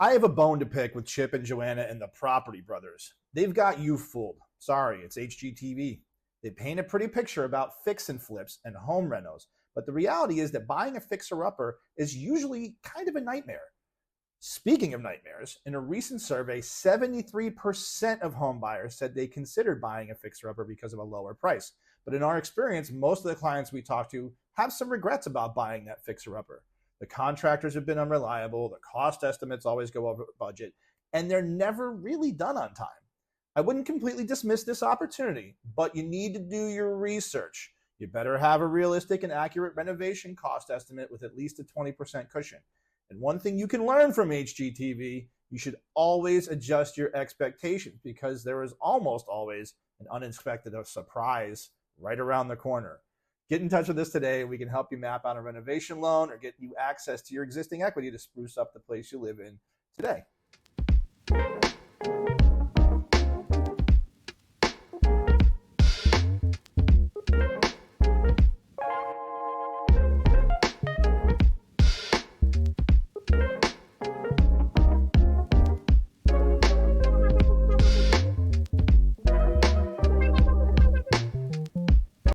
I have a bone to pick with Chip and Joanna and the Property Brothers. They've got you fooled. Sorry, it's HGTV. They paint a pretty picture about fix and flips and home renos, but the reality is that buying a fixer-upper is usually kind of a nightmare. Speaking of nightmares, in a recent survey, 73% of home buyers said they considered buying a fixer-upper because of a lower price. But in our experience, most of the clients we talk to have some regrets about buying that fixer-upper. The contractors have been unreliable, the cost estimates always go over budget, and they're never really done on time. I wouldn't completely dismiss this opportunity, but you need to do your research. You better have a realistic and accurate renovation cost estimate with at least a 20% cushion. And one thing you can learn from HGTV, you should always adjust your expectations because there is almost always an unexpected surprise right around the corner. Get in touch with us today. We can help you map out a renovation loan or get you access to your existing equity to spruce up the place you live in today.